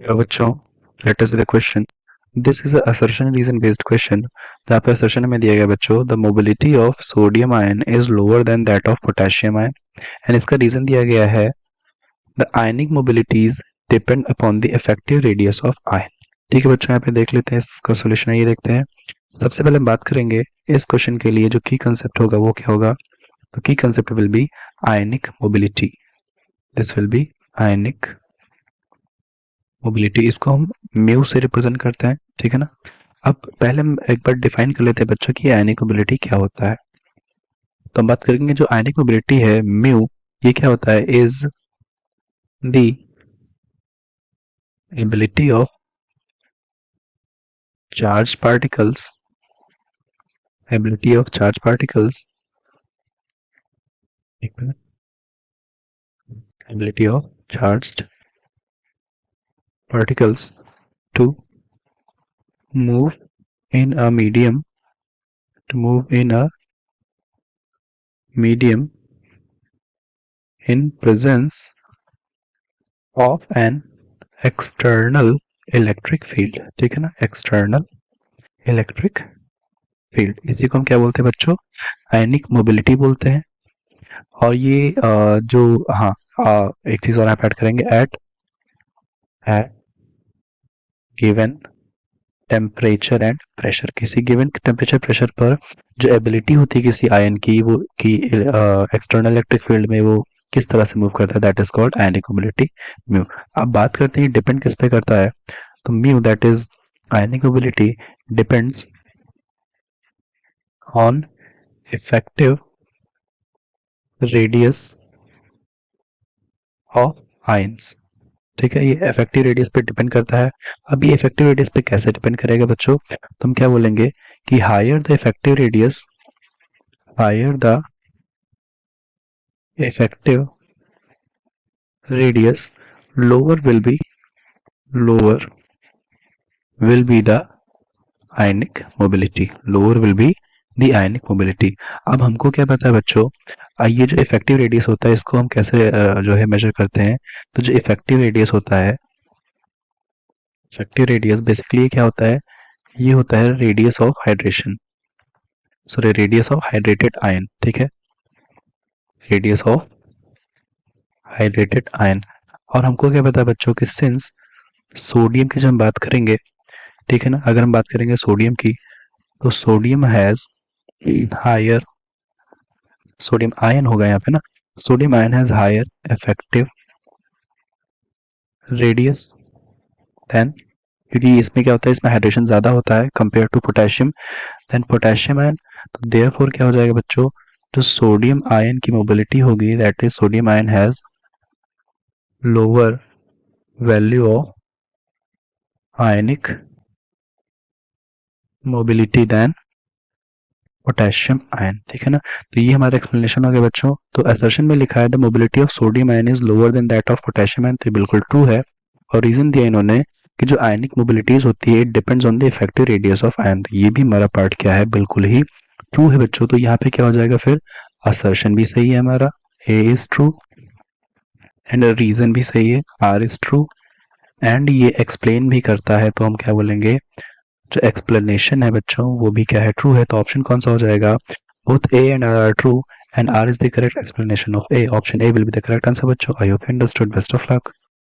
Hello बच्चों, let us the question. This is assertion reason based question. जहाँ पे assertion में दिया गया बच्चों, the mobility of sodium ion is lower than that of potassium ion. And इसका reason दिया गया है the ionic mobilities depend upon the effective radius of ion. ठीक है बच्चों, यहाँ पे देख लेते हैं इसका सोल्यूशन. ये देखते हैं. सबसे पहले हम बात करेंगे इस क्वेश्चन के लिए जो की कंसेप्ट होगा वो क्या होगा. तो की concept will be ionic mobility. This will be ionic mobility. इसको हम म्यू से रिप्रेजेंट करते हैं. ठीक है ना. अब पहले हम एक बार डिफाइन कर लेते हैं बच्चों की आयनिक मोबिलिटी क्या होता है. तो हम बात करेंगे जो आयनिक मोबिलिटी है म्यू, ये क्या होता है, is the ability of charge particles, ability of charge particles, एक minute, ability of charged particles to move in a medium, to move in a medium in presence of an external electric field. ठीक है ना, external electric field. इसी को हम क्या बोलते हैं बच्चों, आयनिक मोबिलिटी बोलते हैं. और ये जो हाँ एक चीज और आप ऐड करेंगे, at at given temperature and pressure. किसी गिवन टेम्परेचर प्रेशर पर जो एबिलिटी होती है किसी आयन की, वो की एक्सटर्नल इलेक्ट्रिक फील्ड में वो किस तरह से मूव करता है, that is called ionic mobility mu. अब बात करते हैं डिपेंड किस पे करता है. तो mu that is ionic mobility depends on effective radius of ions. ठीक है, ये इफेक्टिव रेडियस पे डिपेंड करता है. अब ये इफेक्टिव रेडियस पे कैसे डिपेंड करेगा बच्चों, तो हम क्या बोलेंगे कि higher the effective radius, higher the effective radius, lower will be, lower will be the ionic mobility, lower will be the ionic mobility. अब हमको क्या पता है बच्चों, ये जो इफेक्टिव रेडियस होता है इसको हम कैसे जो है मेजर करते हैं. तो जो इफेक्टिव रेडियस होता है, इफेक्टिव रेडियस बेसिकली क्या होता है, ये होता है radius of hydration, sorry radius of hydrated ion. ठीक है, रेडियस ऑफ हाइड्रेटेड आयन. और हमको क्या पता है बच्चों कि सिंस सोडियम की जब हम बात करेंगे, ठीक है ना, अगर हम बात करेंगे सोडियम की, तो sodium has higher, sodium ion होगा यहाँ पे ना, sodium ion has higher effective radius than, क्योंकि इसमें क्या होता है, इसमें हाइड्रेशन ज्यादा होता है compare to potassium, than potassium ion. तो देयरफॉर क्या हो जाएगा बच्चों, जो सोडियम आयन की मोबिलिटी होगी that is sodium ion has lower value of ionic mobility than potassium ion. ठीक है ना. तो ये हमारा एक्सप्लेनेशन हो गया बच्चों. तो असर्शन में लिखा है the mobility of sodium ion is lower than that of potassium ion, तो ये बिल्कुल ट्रू है. और रीजन दिया इन्होंने कि जो आयनिक मोबिलिटीज होती है it depends on the effective radius of ion. तो ये भी हमारा पार्ट क्या है, बिल्कुल ही ट्रू है बच्चों. तो यहाँ पे क्या हो जाएगा फिर, असर्शन भी सही है हमारा, ए इज ट्रू, एंड रीजन भी सही है, आर इज ट्रू, एंड ये एक्सप्लेन भी करता है. तो हम क्या बोलेंगे, जो एक्सप्लेनेशन है बच्चों वो भी क्या है, ट्रू है. तो ऑप्शन कौन सा हो जाएगा, both A and R are true and R is the correct explanation of A. Option A will be the correct answer बच्चों. I hope you understood. Best of luck.